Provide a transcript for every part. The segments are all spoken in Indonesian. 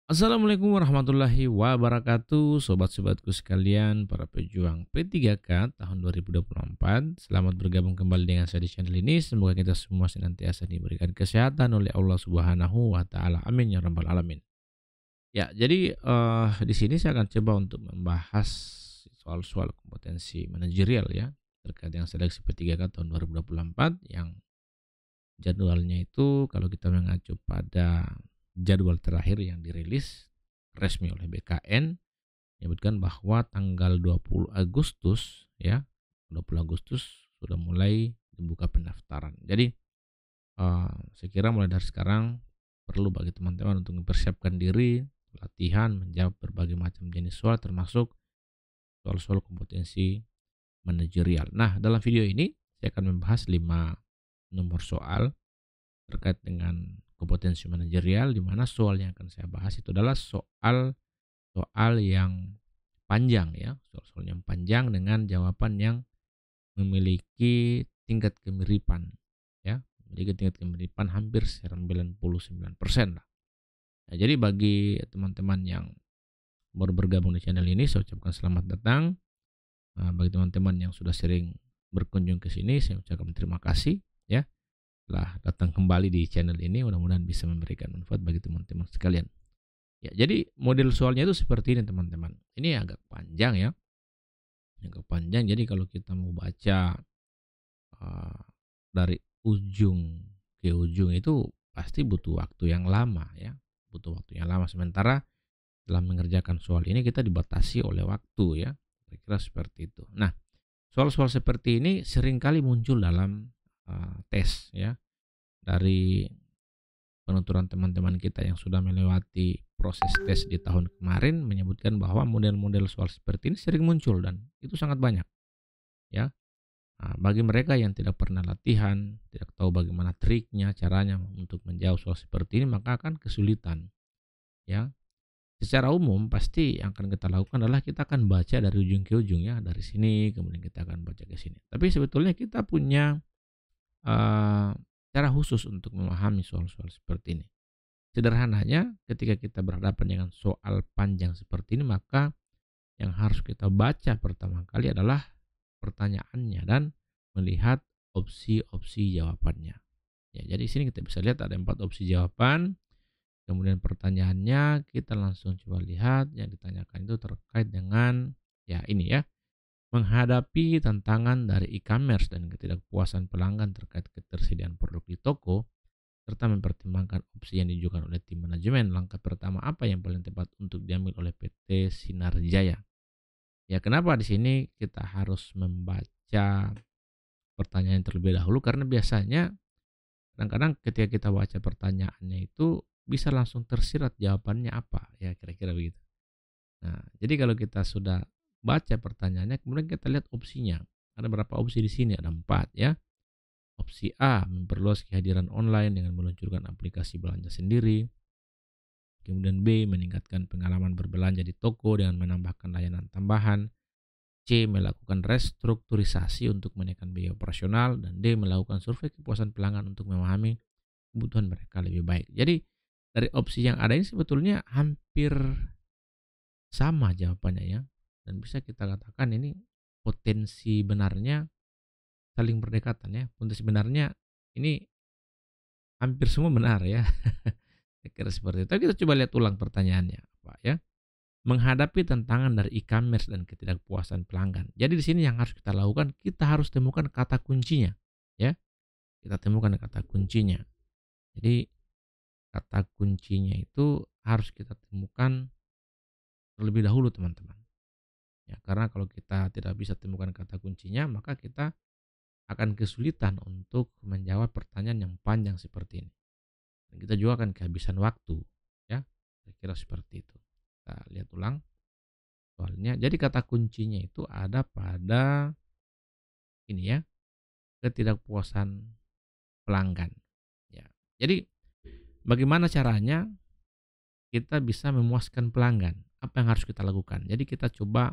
Assalamualaikum warahmatullahi wabarakatuh, sobat-sobatku sekalian, para pejuang P3K tahun 2024. Selamat bergabung kembali dengan saya di channel ini. Semoga kita semua senantiasa diberikan kesehatan oleh Allah Subhanahu wa taala. Amin ya rabbal alamin. Ya, jadi di sini saya akan coba untuk membahas soal-soal kompetensi manajerial ya, terkait dengan seleksi P3K tahun 2024 yang jadwalnya itu kalau kita mengacu pada jadwal terakhir yang dirilis resmi oleh BKN menyebutkan bahwa tanggal 20 Agustus ya, 20 Agustus sudah mulai dibuka pendaftaran. Jadi saya kira mulai dari sekarang perlu bagi teman-teman untuk mempersiapkan diri, latihan menjawab berbagai macam jenis soal termasuk soal-soal kompetensi manajerial. Nah, dalam video ini saya akan membahas 5 nomor soal terkait dengan kompetensi manajerial, di mana soal yang akan saya bahas itu adalah soal yang panjang ya, soal-soal yang panjang dengan jawaban yang memiliki tingkat kemiripan ya, memiliki tingkat kemiripan hampir 99% lah. Nah, jadi bagi teman-teman yang baru bergabung di channel ini, saya ucapkan selamat datang. Bagi teman-teman yang sudah sering berkunjung ke sini, saya ucapkan terima kasih ya telah datang kembali di channel ini, mudah-mudahan bisa memberikan manfaat bagi teman-teman sekalian. Ya, jadi model soalnya itu seperti ini teman-teman. Ini agak panjang ya, agak panjang. Jadi kalau kita mau baca uh, dari ujung ke ujung itu pasti butuh waktu yang lama ya, butuh waktu yang lama. Sementara dalam mengerjakan soal ini kita dibatasi oleh waktu ya, kira-kira seperti itu. Nah, soal-soal seperti ini seringkali muncul dalam tes ya, dari penuturan teman-teman kita yang sudah melewati proses tes di tahun kemarin menyebutkan bahwa model-model soal seperti ini sering muncul dan itu sangat banyak ya. Bagi mereka yang tidak pernah latihan, tidak tahu bagaimana triknya, caranya untuk menjawab soal seperti ini, maka akan kesulitan ya. Secara umum pasti yang akan kita lakukan adalah kita akan baca dari ujung ke ujung ya, dari sini kemudian kita akan baca ke sini. Tapi sebetulnya kita punya uh, cara khusus untuk memahami soal-soal seperti ini. Sederhananya, ketika kita berhadapan dengan soal panjang seperti ini, maka yang harus kita baca pertama kali adalah pertanyaannya dan melihat opsi-opsi jawabannya. Ya, jadi di sini kita bisa lihat ada 4 opsi jawaban. Kemudian pertanyaannya kita langsung coba lihat yang ditanyakan itu terkait dengan ya ini ya, menghadapi tantangan dari e-commerce dan ketidakpuasan pelanggan terkait ketersediaan produk di toko serta mempertimbangkan opsi yang diajukan oleh tim manajemen. Langkah pertama apa yang paling tepat untuk diambil oleh PT Sinar Jaya? Ya, kenapa di sini kita harus membaca pertanyaan terlebih dahulu? Karena biasanya kadang-kadang ketika kita baca pertanyaannya itu bisa langsung tersirat jawabannya apa, ya kira-kira begitu. Nah, jadi kalau kita sudah baca pertanyaannya, kemudian kita lihat opsinya. Ada berapa opsi di sini? Ada 4 ya. Opsi A, memperluas kehadiran online dengan meluncurkan aplikasi belanja sendiri. Kemudian B, meningkatkan pengalaman berbelanja di toko dengan menambahkan layanan tambahan. C, melakukan restrukturisasi untuk menekan biaya operasional. Dan D, melakukan survei kepuasan pelanggan untuk memahami kebutuhan mereka lebih baik. Jadi dari opsi yang ada ini sebetulnya hampir sama jawabannya ya. Dan bisa kita katakan ini potensi benarnya saling berdekatan ya. Potensi benarnya ini hampir semua benar ya. Saya kira seperti itu. Tapi kita coba lihat ulang pertanyaannya, Pak ya. Menghadapi tantangan dari e-commerce dan ketidakpuasan pelanggan. Jadi di sini yang harus kita lakukan, kita harus temukan kata kuncinya, ya. Kita temukan kata kuncinya. Jadi kata kuncinya itu harus kita temukan terlebih dahulu, teman-teman. Ya, karena kalau kita tidak bisa temukan kata kuncinya, maka kita akan kesulitan untuk menjawab pertanyaan yang panjang seperti ini. Dan kita juga akan kehabisan waktu, ya. Saya kira seperti itu. Kita lihat ulang soalnya. Jadi kata kuncinya itu ada pada ini ya, ketidakpuasan pelanggan. Ya. Jadi bagaimana caranya kita bisa memuaskan pelanggan? Apa yang harus kita lakukan? Jadi kita coba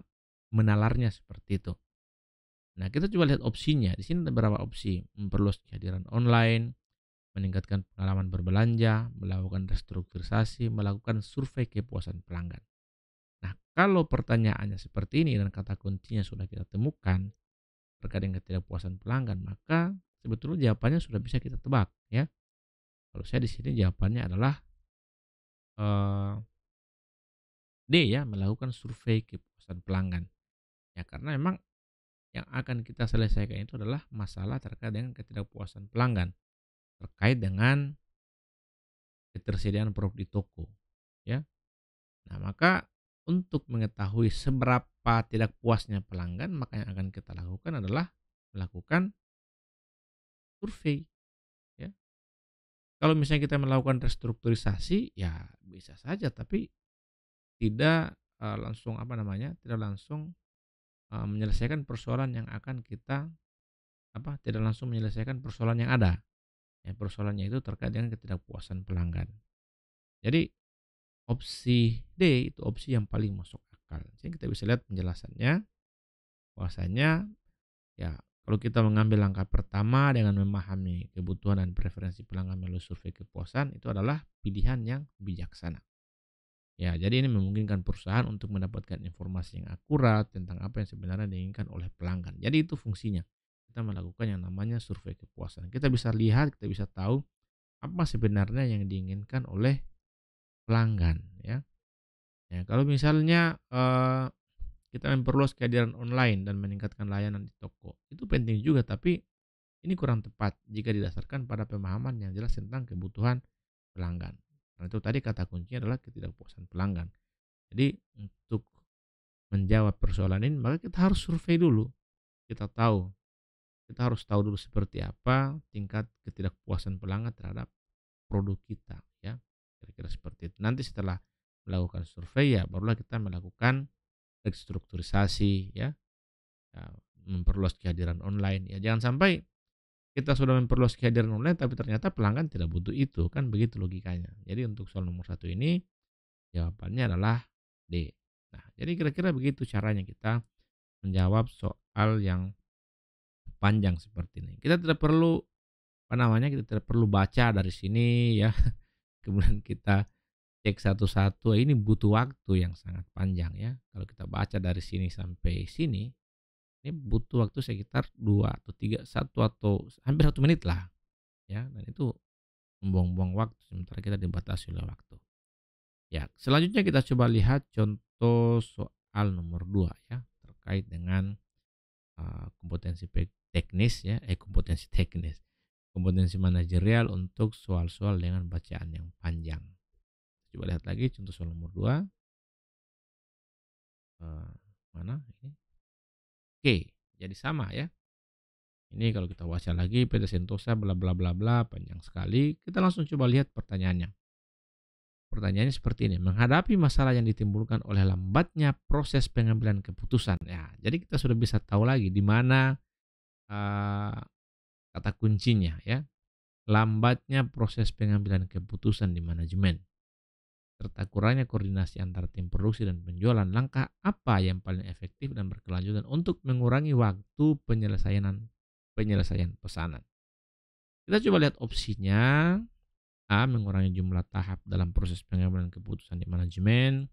menalarnya seperti itu. Nah, kita coba lihat opsinya. Di sini ada beberapa opsi. Memperluas kehadiran online, meningkatkan pengalaman berbelanja, melakukan restrukturisasi, melakukan survei kepuasan pelanggan. Nah, kalau pertanyaannya seperti ini dan kata kuncinya sudah kita temukan terkait dengan ketidakpuasan pelanggan, maka sebetulnya jawabannya sudah bisa kita tebak ya. Kalau saya di sini jawabannya adalah eh, D ya, melakukan survei kepuasan pelanggan. Ya, karena memang yang akan kita selesaikan itu adalah masalah terkait dengan ketidakpuasan pelanggan terkait dengan ketersediaan produk di toko ya. Nah, maka untuk mengetahui seberapa tidak puasnya pelanggan, maka yang akan kita lakukan adalah melakukan survei ya. Kalau misalnya kita melakukan restrukturisasi ya bisa saja, tapi tidak langsung apa namanya, tidak langsung menyelesaikan persoalan yang akan kita tidak langsung menyelesaikan persoalan yang ada. Ya, persoalannya itu terkait dengan ketidakpuasan pelanggan. Jadi opsi D itu opsi yang paling masuk akal. Jadi kita bisa lihat penjelasannya bahwasanya ya kalau kita mengambil langkah pertama dengan memahami kebutuhan dan preferensi pelanggan melalui survei kepuasan itu adalah pilihan yang bijaksana. Ya, jadi ini memungkinkan perusahaan untuk mendapatkan informasi yang akurat tentang apa yang sebenarnya diinginkan oleh pelanggan. Jadi itu fungsinya. Kita melakukan yang namanya survei kepuasan. Kita bisa lihat, kita bisa tahu apa sebenarnya yang diinginkan oleh pelanggan ya. Ya, kalau misalnya kita memperluas kehadiran online dan meningkatkan layanan di toko, itu penting juga, tapi ini kurang tepat jika didasarkan pada pemahaman yang jelas tentang kebutuhan pelanggan. Karena itu tadi kata kuncinya adalah ketidakpuasan pelanggan. Jadi untuk menjawab persoalan ini maka kita harus survei dulu. Kita tahu, kita harus tahu dulu seperti apa tingkat ketidakpuasan pelanggan terhadap produk kita ya. Kira-kira seperti itu. Nanti setelah melakukan survei ya barulah kita melakukan restrukturisasi ya, ya memperluas kehadiran online ya. Jangan sampai kita sudah memperluas kehadiran online tapi ternyata pelanggan tidak butuh itu, kan begitu logikanya. Jadi untuk soal nomor satu ini jawabannya adalah D. Nah, jadi kira-kira begitu caranya kita menjawab soal yang panjang seperti ini. Kita tidak perlu kita tidak perlu baca dari sini ya. Kemudian kita cek satu-satu, ini butuh waktu yang sangat panjang ya. Kalau kita baca dari sini sampai sini, ini butuh waktu sekitar 2 atau 3, 1 atau hampir 1 menit lah ya. Dan itu membuang-buang waktu sementara kita dibatasi oleh waktu. Ya, selanjutnya kita coba lihat contoh soal nomor 2 ya, terkait dengan kompetensi teknis ya, kompetensi manajerial untuk soal-soal dengan bacaan yang panjang. Coba lihat lagi contoh soal nomor 2. Mana ini? Oke, jadi sama ya. Ini kalau kita baca lagi PT Sentosa bla bla bla bla panjang sekali. Kita langsung coba lihat pertanyaannya. Pertanyaannya seperti ini, menghadapi masalah yang ditimbulkan oleh lambatnya proses pengambilan keputusan. Ya, jadi kita sudah bisa tahu lagi di mana uh, kata kuncinya ya. Lambatnya proses pengambilan keputusan di manajemen serta kurangnya koordinasi antara tim produksi dan penjualan, langkah apa yang paling efektif dan berkelanjutan untuk mengurangi waktu penyelesaian pesanan. Kita coba lihat opsinya. A. Mengurangi jumlah tahap dalam proses pengambilan keputusan di manajemen.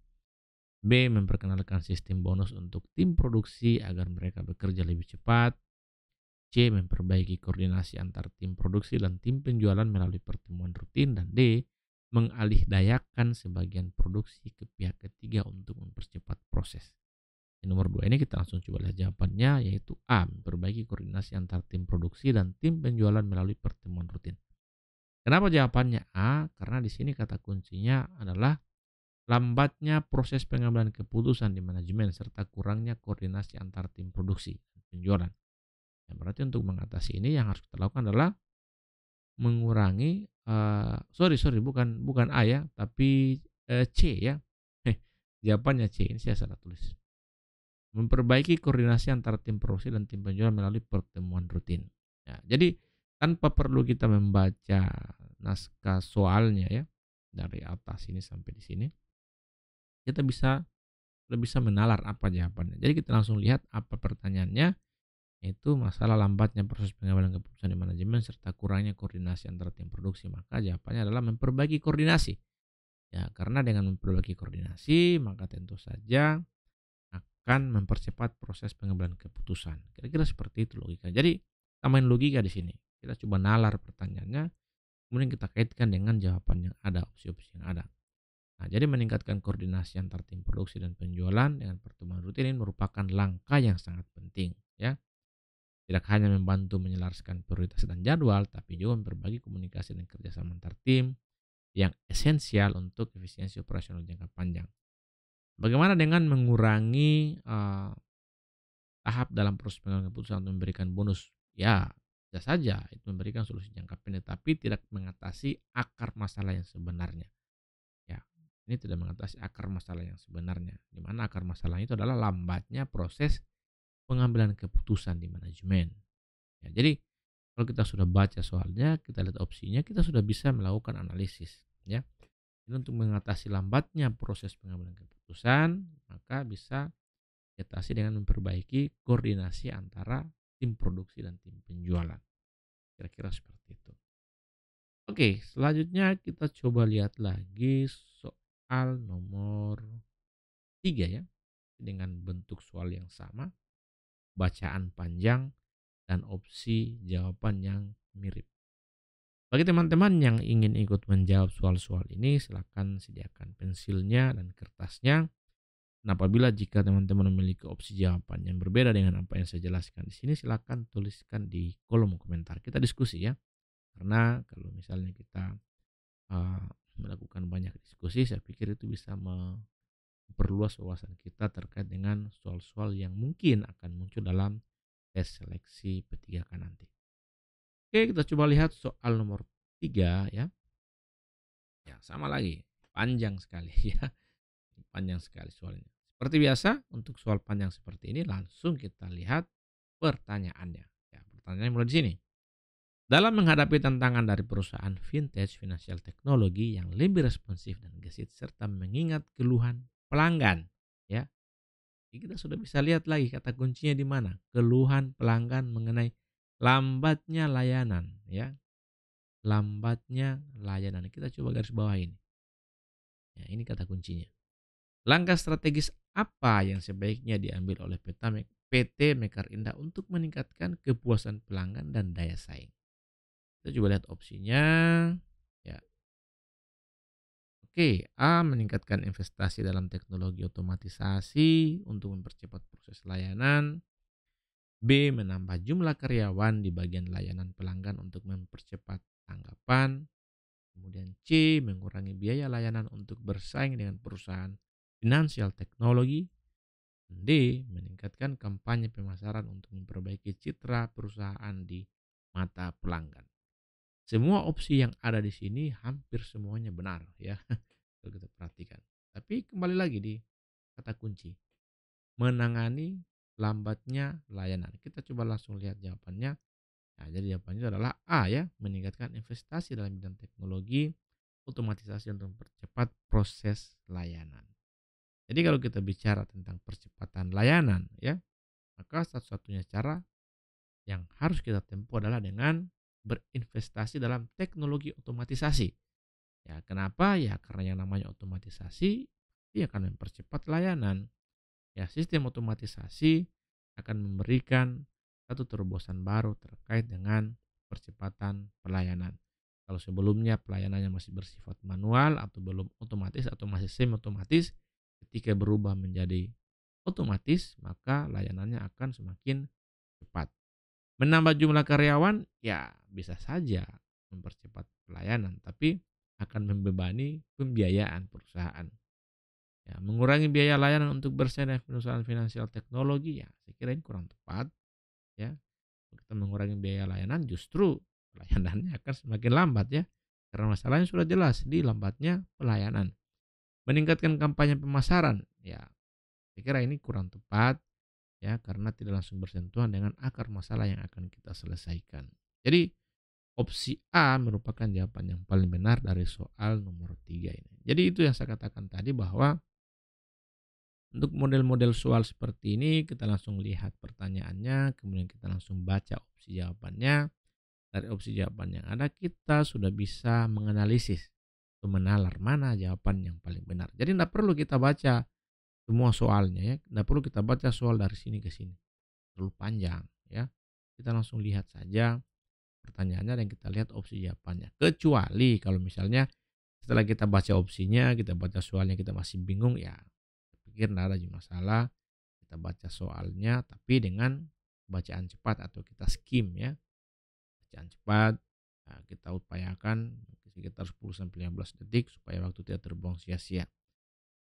B. Memperkenalkan sistem bonus untuk tim produksi agar mereka bekerja lebih cepat. C. Memperbaiki koordinasi antar tim produksi dan tim penjualan melalui pertemuan rutin. Dan D. Mengalihdayakan sebagian produksi ke pihak ketiga untuk mempercepat proses. Yang nomor 2 ini kita langsung coba lihat jawabannya, yaitu A. Memperbaiki koordinasi antar tim produksi dan tim penjualan melalui pertemuan rutin. Kenapa jawabannya A? Karena di sini kata kuncinya adalah lambatnya proses pengambilan keputusan di manajemen serta kurangnya koordinasi antar tim produksi dan penjualan. Yang berarti untuk mengatasi ini yang harus kita lakukan adalah mengurangi bukan A ya, tapi C ya. Jawabannya C, ini saya salah tulis. Memperbaiki koordinasi antara tim produksi dan tim penjualan melalui pertemuan rutin. Ya, jadi tanpa perlu kita membaca naskah soalnya ya dari atas ini sampai di sini, kita bisa menalar apa jawabannya. Jadi kita langsung lihat apa pertanyaannya. yaitu masalah lambatnya proses pengambilan keputusan di manajemen serta kurangnya koordinasi antara tim produksi. Maka jawabannya adalah memperbaiki koordinasi. Ya, karena dengan memperbaiki koordinasi, maka tentu saja akan mempercepat proses pengambilan keputusan. Kira-kira seperti itu logika. Jadi, tambahin logika di sini. Kita coba nalar pertanyaannya, kemudian kita kaitkan dengan jawaban yang ada, opsi-opsi yang ada. Nah, jadi meningkatkan koordinasi antar tim produksi dan penjualan dengan pertemuan rutin ini merupakan langkah yang sangat penting, ya. Tidak hanya membantu menyelaraskan prioritas dan jadwal, tapi juga memperbaiki komunikasi dan kerjasama antar tim yang esensial untuk efisiensi operasional jangka panjang. Bagaimana dengan mengurangi tahap dalam proses pengambilan keputusan untuk memberikan bonus? Ya, bisa saja itu memberikan solusi jangka pendek, tapi tidak mengatasi akar masalah yang sebenarnya. Ya, ini tidak mengatasi akar masalah yang sebenarnya, di mana akar masalah itu adalah lambatnya proses pengambilan keputusan di manajemen. Ya, jadi kalau kita sudah baca soalnya, kita lihat opsinya, kita sudah bisa melakukan analisis. Ya, jadi untuk mengatasi lambatnya proses pengambilan keputusan, maka bisa diatasi dengan memperbaiki koordinasi antara tim produksi dan tim penjualan. Kira-kira seperti itu. Oke, selanjutnya kita coba lihat lagi soal nomor 3 ya. Dengan bentuk soal yang sama, bacaan panjang, dan opsi jawaban yang mirip. Bagi teman-teman yang ingin ikut menjawab soal-soal ini, silakan sediakan pensilnya dan kertasnya. Nah, apabila jika teman-teman memiliki opsi jawaban yang berbeda dengan apa yang saya jelaskan di sini, silakan tuliskan di kolom komentar. Kita diskusi ya. Karena kalau misalnya kita uh, melakukan banyak diskusi, saya pikir itu bisa memperluas wawasan kita terkait dengan soal-soal yang mungkin akan muncul dalam tes seleksi P3K nanti. Oke, kita coba lihat soal nomor 3 ya. Ya, sama lagi. Panjang sekali ya. Panjang sekali soalnya. Seperti biasa, untuk soal panjang seperti ini langsung kita lihat pertanyaannya. Ya, pertanyaannya mulai di sini. Dalam menghadapi tantangan dari perusahaan vintage financial technology yang lebih responsif dan gesit serta mengingat keluhan pelanggan, ya. Jadi kita sudah bisa lihat lagi kata kuncinya di mana? Keluhan pelanggan mengenai lambatnya layanan, ya. Lambatnya layanan. Kita coba garis bawah ini. Ya, ini kata kuncinya. Langkah strategis apa yang sebaiknya diambil oleh PT Mekar Indah untuk meningkatkan kepuasan pelanggan dan daya saing? Kita coba lihat opsinya. Ya, oke. A. Meningkatkan investasi dalam teknologi otomatisasi untuk mempercepat proses layanan. B. Menambah jumlah karyawan di bagian layanan pelanggan untuk mempercepat tanggapan. Kemudian C. Mengurangi biaya layanan untuk bersaing dengan perusahaan finansial teknologi. D. Meningkatkan kampanye pemasaran untuk memperbaiki citra perusahaan di mata pelanggan. Semua opsi yang ada di sini hampir semuanya benar ya. Kalau kita perhatikan. Tapi kembali lagi di kata kunci. Menangani lambatnya layanan. Kita coba langsung lihat jawabannya. Nah, jadi jawabannya adalah A ya. Meningkatkan investasi dalam bidang teknologi otomatisasi untuk mempercepat proses layanan. Jadi kalau kita bicara tentang percepatan layanan ya, maka satu-satunya cara yang harus kita tempuh adalah dengan berinvestasi dalam teknologi otomatisasi. Ya, kenapa? Ya karena yang namanya otomatisasi dia akan mempercepat layanan. Ya, sistem otomatisasi akan memberikan satu terobosan baru terkait dengan percepatan pelayanan. Kalau sebelumnya pelayanannya masih bersifat manual atau belum otomatis atau masih semi otomatis, ketika berubah menjadi otomatis, maka layanannya akan semakin cepat. Menambah jumlah karyawan, ya bisa saja mempercepat pelayanan, tapi akan membebani pembiayaan perusahaan. Ya, mengurangi biaya layanan untuk bersaing dengan perusahaan finansial teknologi, ya saya kira ini kurang tepat. Ya, kalau kita mengurangi biaya layanan, justru pelayanannya akan semakin lambat ya, karena masalahnya sudah jelas di lambatnya pelayanan. Meningkatkan kampanye pemasaran, ya saya kira ini kurang tepat ya karena tidak langsung bersentuhan dengan akar masalah yang akan kita selesaikan. Jadi opsi A merupakan jawaban yang paling benar dari soal nomor 3 ini. Jadi itu yang saya katakan tadi bahwa Untuk model-model soal seperti ini kita langsung lihat pertanyaannya, kemudian kita langsung baca opsi jawabannya. Dari opsi jawaban yang ada kita sudah bisa menganalisis atau menalar mana jawaban yang paling benar. Jadi tidak perlu kita baca semua soalnya ya, tidak perlu kita baca soal dari sini ke sini, terlalu panjang ya. Kita langsung lihat saja pertanyaannya dan kita lihat opsi jawabannya. Kecuali kalau misalnya setelah kita baca opsinya, kita baca soalnya kita masih bingung ya, saya pikir tidak ada masalah. Kita baca soalnya tapi dengan bacaan cepat atau kita skim ya. Bacaan cepat, kita upayakan sekitar 10 sampai 15 detik supaya waktu tidak terbuang sia-sia.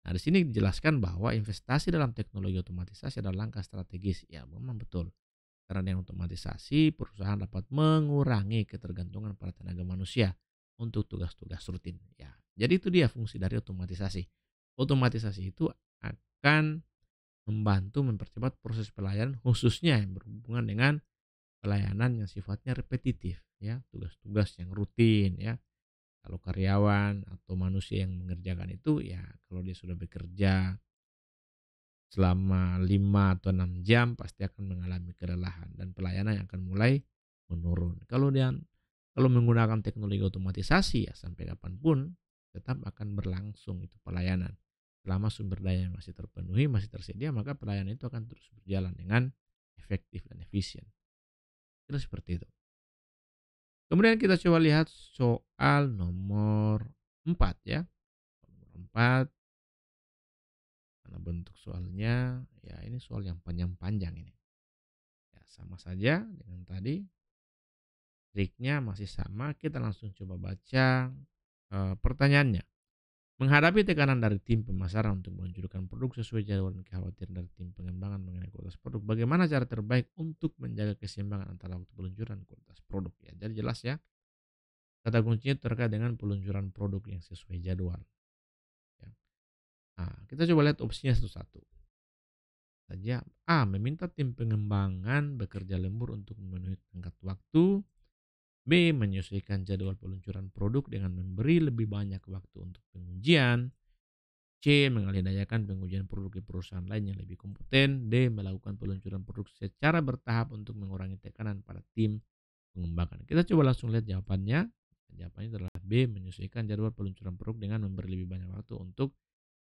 Nah, di sini dijelaskan bahwa investasi dalam teknologi otomatisasi adalah langkah strategis. Ya, memang betul. Karena dengan otomatisasi, perusahaan dapat mengurangi ketergantungan pada tenaga manusia untuk tugas-tugas rutin. Ya, jadi itu dia fungsi dari otomatisasi. Otomatisasi itu akan membantu mempercepat proses pelayanan khususnya yang berhubungan dengan pelayanan yang sifatnya repetitif ya, tugas-tugas yang rutin ya. Kalau karyawan atau manusia yang mengerjakan itu ya kalau dia sudah bekerja selama 5 atau 6 jam pasti akan mengalami kelelahan dan pelayanan yang akan mulai menurun. Kalau menggunakan teknologi otomatisasi ya sampai kapanpun tetap akan berlangsung itu pelayanan. Selama sumber daya masih terpenuhi, masih tersedia, maka pelayanan itu akan terus berjalan dengan efektif dan efisien. Kira seperti itu. Kemudian kita coba lihat soal nomor 4 ya. Nomor 4, karena bentuk soalnya ya ini soal yang panjang-panjang ini. Ya sama saja dengan tadi, triknya masih sama, kita langsung coba baca pertanyaannya. Menghadapi tekanan dari tim pemasaran untuk meluncurkan produk sesuai jadwal dan kekhawatiran dari tim pengembangan mengenai kualitas produk, bagaimana cara terbaik untuk menjaga keseimbangan antara waktu peluncuran dan kualitas produk? Ya, jadi jelas ya, kata kuncinya terkait dengan peluncuran produk yang sesuai jadwal. Ya. Nah, kita coba lihat opsinya satu-satu saja. A. Meminta tim pengembangan bekerja lembur untuk memenuhi tenggat waktu. B. Menyesuaikan jadwal peluncuran produk dengan memberi lebih banyak waktu untuk pengujian. C. Mengalihdayakan pengujian produk di perusahaan lain yang lebih kompeten. D. Melakukan peluncuran produk secara bertahap untuk mengurangi tekanan pada tim pengembangan. Kita coba langsung lihat jawabannya. Jawabannya adalah B. Menyesuaikan jadwal peluncuran produk dengan memberi lebih banyak waktu untuk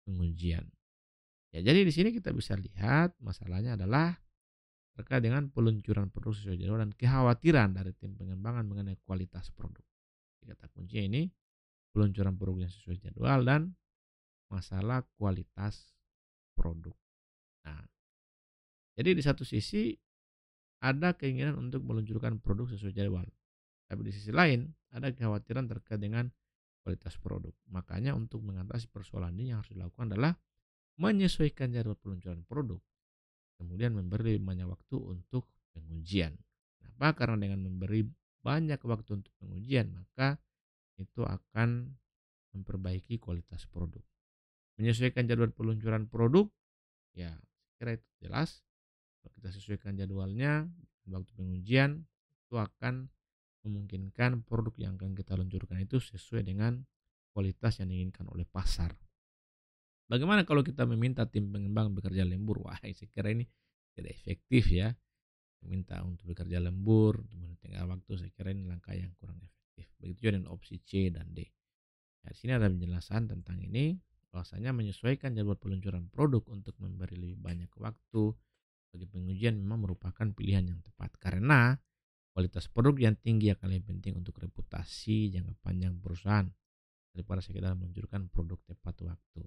pengujian. Ya, jadi di sini kita bisa lihat masalahnya adalah terkait dengan peluncuran produk sesuai jadwal dan kekhawatiran dari tim pengembangan mengenai kualitas produk. Kata kuncinya ini peluncuran produk yang sesuai jadwal dan masalah kualitas produk. Nah, jadi di satu sisi ada keinginan untuk meluncurkan produk sesuai jadwal, tapi di sisi lain ada kekhawatiran terkait dengan kualitas produk. Makanya untuk mengatasi persoalan ini yang harus dilakukan adalah menyesuaikan jadwal peluncuran produk, kemudian memberi banyak waktu untuk pengujian. Kenapa? Karena dengan memberi banyak waktu untuk pengujian, maka itu akan memperbaiki kualitas produk. Menyesuaikan jadwal peluncuran produk, ya kira itu jelas. Kalau kita sesuaikan jadwalnya, waktu pengujian, itu akan memungkinkan produk yang akan kita luncurkan itu sesuai dengan kualitas yang diinginkan oleh pasar. Bagaimana kalau kita meminta tim pengembang bekerja lembur? Wah, saya kira ini tidak efektif ya. Meminta untuk bekerja lembur, untuk tengah waktu, saya kira ini langkah yang kurang efektif. Begitu juga dengan opsi C dan D. Nah, di sini ada penjelasan tentang ini, bahwasanya menyesuaikan jadwal peluncuran produk untuk memberi lebih banyak waktu bagi pengujian memang merupakan pilihan yang tepat. Karena kualitas produk yang tinggi akan lebih penting untuk reputasi jangka panjang perusahaan daripada sekedar meluncurkan produk tepat waktu.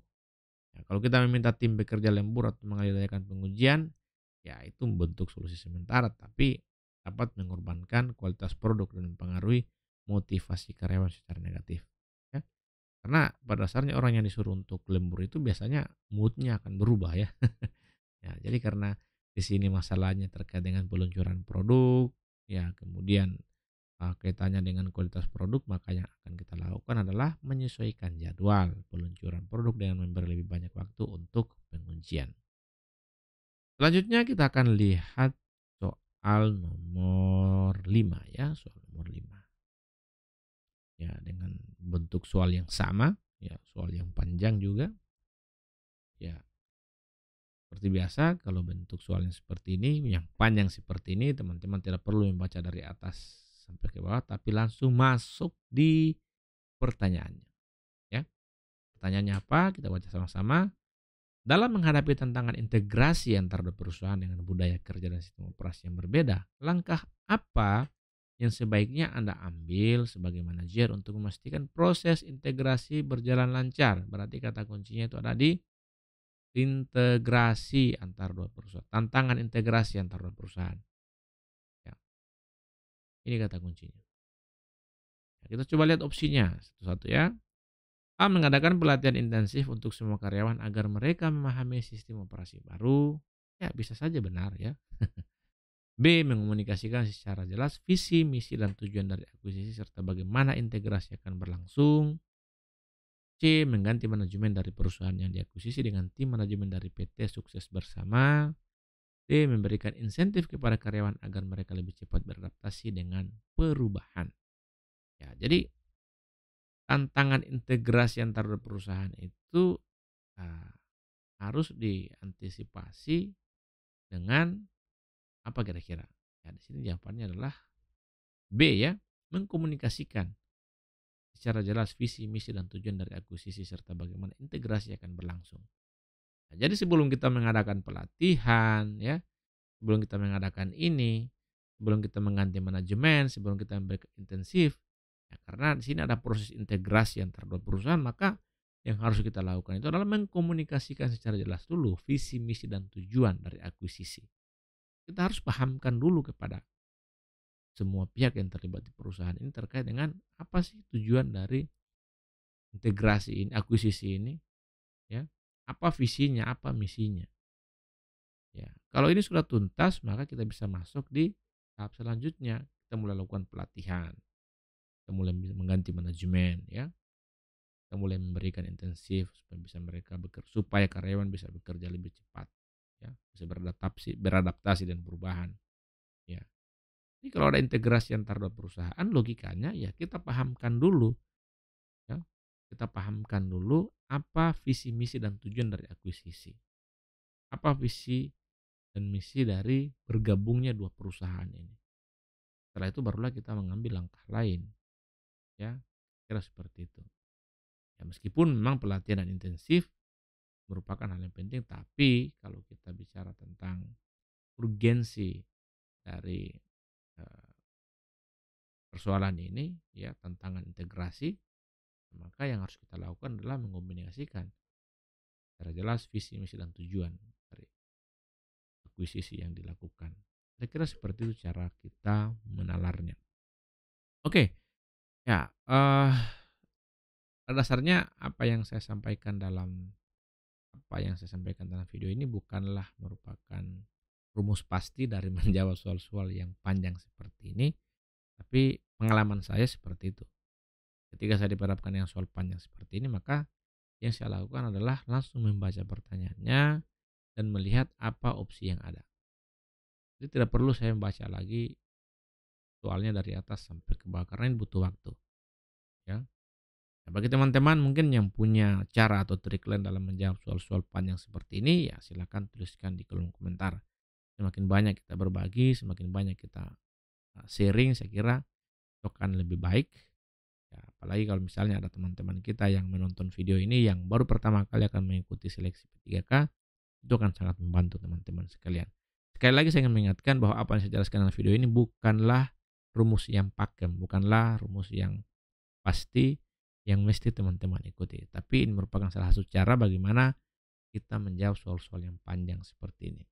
Ya, kalau kita meminta tim bekerja lembur atau mengalihkan pengujian, ya itu bentuk solusi sementara, tapi dapat mengorbankan kualitas produk dan mempengaruhi motivasi karyawan secara negatif. Ya. Karena pada dasarnya orang yang disuruh untuk lembur itu biasanya moodnya akan berubah ya. Ya, jadi karena di sini masalahnya terkait dengan peluncuran produk, ya kemudian kaitannya dengan kualitas produk, maka yang akan kita lakukan adalah menyesuaikan jadwal peluncuran produk dengan memberi lebih banyak waktu untuk pengujian. Selanjutnya kita akan lihat soal nomor 5 ya, soal nomor 5. Ya, dengan bentuk soal yang sama, ya, soal yang panjang juga. Ya. Seperti biasa, kalau bentuk soalnya seperti ini, yang panjang seperti ini, teman-teman tidak perlu membaca dari atas sampai ke bawah, tapi langsung masuk di pertanyaannya. Ya, pertanyaannya apa? Kita baca sama-sama. Dalam menghadapi tantangan integrasi antara dua perusahaan dengan budaya kerja dan sistem operasi yang berbeda, langkah apa yang sebaiknya Anda ambil sebagai manajer untuk memastikan proses integrasi berjalan lancar? Berarti kata kuncinya itu ada di integrasi antar dua perusahaan, tantangan integrasi antar dua perusahaan. Ya, ini kata kuncinya. Ya, kita coba lihat opsinya satu-satu ya. A. Mengadakan pelatihan intensif untuk semua karyawan agar mereka memahami sistem operasi baru. Ya, bisa saja benar ya. B. Mengkomunikasikan secara jelas visi, misi, dan tujuan dari akuisisi serta bagaimana integrasi akan berlangsung. C. Mengganti manajemen dari perusahaan yang diakuisisi dengan tim manajemen dari PT sukses bersama. D. Memberikan insentif kepada karyawan agar mereka lebih cepat beradaptasi dengan perubahan. Ya, jadi tantangan integrasi antar perusahaan itu ah, harus diantisipasi dengan apa kira-kira? Ya, di sini jawabannya adalah B ya, mengkomunikasikan secara jelas visi, misi, dan tujuan dari akuisisi serta bagaimana integrasi akan berlangsung. Nah, jadi sebelum kita mengadakan pelatihan ya, sebelum kita mengadakan ini, sebelum kita mengganti manajemen, sebelum kita memberikan intensif, ya karena di sini ada proses integrasi antar dua perusahaan, maka yang harus kita lakukan itu adalah mengkomunikasikan secara jelas dulu visi, misi, dan tujuan dari akuisisi. Kita harus pahamkan dulu kepada semua pihak yang terlibat di perusahaan ini terkait dengan apa sih tujuan dari integrasi ini, akuisisi ini, ya. Apa visinya, apa misinya. Ya, kalau ini sudah tuntas, maka kita bisa masuk di tahap selanjutnya. Kita mulai lakukan pelatihan, kita mulai mengganti manajemen, ya. Kita mulai memberikan intensif supaya bisa mereka bekerja, supaya karyawan bisa bekerja lebih cepat, ya, bisa beradaptasi dan perubahan, ya. Jadi kalau ada integrasi antar dua perusahaan, logikanya ya kita pahamkan dulu, ya. Kita pahamkan dulu apa visi, misi, dan tujuan dari akuisisi. Apa visi dan misi dari bergabungnya dua perusahaan ini. Setelah itu barulah kita mengambil langkah lain, ya. Kira seperti itu. Ya, meskipun memang pelatihan dan intensif merupakan hal yang penting, tapi kalau kita bicara tentang urgensi dari eh, persoalan ini, ya tantangan integrasi, maka yang harus kita lakukan adalah mengkomunikasikan secara jelas visi, misi, dan tujuan dari akuisisi yang dilakukan. Saya kira seperti itu cara kita menalarnya. Oke, ya pada dasarnya apa yang saya sampaikan dalam video ini bukanlah merupakan rumus pasti dari menjawab soal-soal yang panjang seperti ini, tapi pengalaman saya seperti itu. Ketika saya diperhadapkan yang soal panjang seperti ini, maka yang saya lakukan adalah langsung membaca pertanyaannya dan melihat apa opsi yang ada. Jadi tidak perlu saya membaca lagi soalnya dari atas sampai ke bawah karena ini butuh waktu, ya. Nah, bagi teman-teman mungkin yang punya cara atau trik lain dalam menjawab soal-soal panjang seperti ini, ya silakan tuliskan di kolom komentar. Semakin banyak kita berbagi, semakin banyak kita sharing, saya kira itu akan lebih baik. Ya, apalagi kalau misalnya ada teman-teman kita yang menonton video ini yang baru pertama kali akan mengikuti seleksi P3K, itu akan sangat membantu teman-teman sekalian. Sekali lagi saya ingin mengingatkan bahwa apa yang saya jelaskan dalam video ini bukanlah rumus yang pakem, bukanlah rumus yang pasti yang mesti teman-teman ikuti. Tapi ini merupakan salah satu cara bagaimana kita menjawab soal-soal yang panjang seperti ini.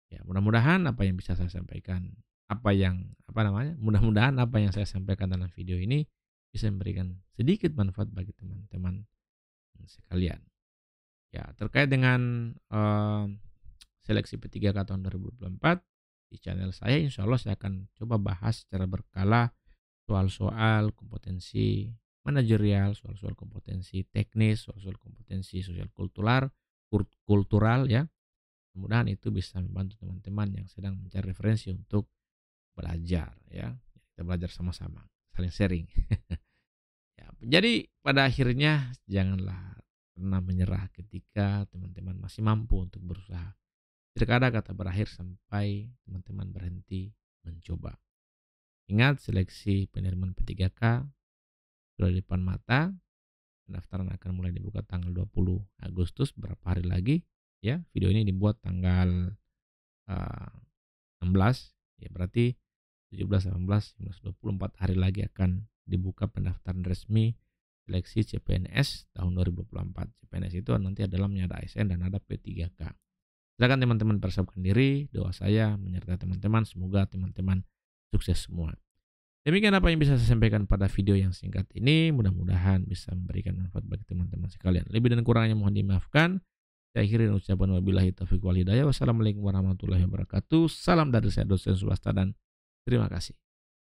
Ya, mudah-mudahan apa yang bisa saya sampaikan, mudah-mudahan apa yang saya sampaikan dalam video ini bisa memberikan sedikit manfaat bagi teman-teman sekalian. Ya, terkait dengan seleksi P3K tahun 2024 di channel saya, insya Allah saya akan coba bahas secara berkala soal-soal kompetensi manajerial, soal-soal kompetensi teknis, soal-soal kompetensi sosial kultural ya. Mudah-mudahan itu bisa membantu teman-teman yang sedang mencari referensi untuk belajar ya. Kita belajar sama-sama, saling sharing. Ya, jadi pada akhirnya janganlah pernah menyerah ketika teman-teman masih mampu untuk berusaha. Tidak ada kata berakhir sampai teman-teman berhenti mencoba. Ingat, seleksi penerimaan P3K sudah di depan mata. Pendaftaran akan mulai dibuka tanggal 20 Agustus, berapa hari lagi ya. Video ini dibuat tanggal 16, ya berarti 17, 18, 19, 24 hari lagi akan dibuka pendaftaran resmi seleksi CPNS tahun 2024. CPNS itu nanti dalamnya ada ASN dan ada P3K. Silakan teman-teman persiapkan diri, doa saya menyertai teman-teman, semoga teman-teman sukses semua. Demikian apa yang bisa saya sampaikan pada video yang singkat ini, mudah-mudahan bisa memberikan manfaat bagi teman-teman sekalian. Lebih dan kurangnya mohon dimaafkan. Saya akhiri dengan ucapan wabillahi taufiq wal hidayah. Wassalamualaikum warahmatullahi wabarakatuh. Salam dari saya dosen swasta dan terima kasih.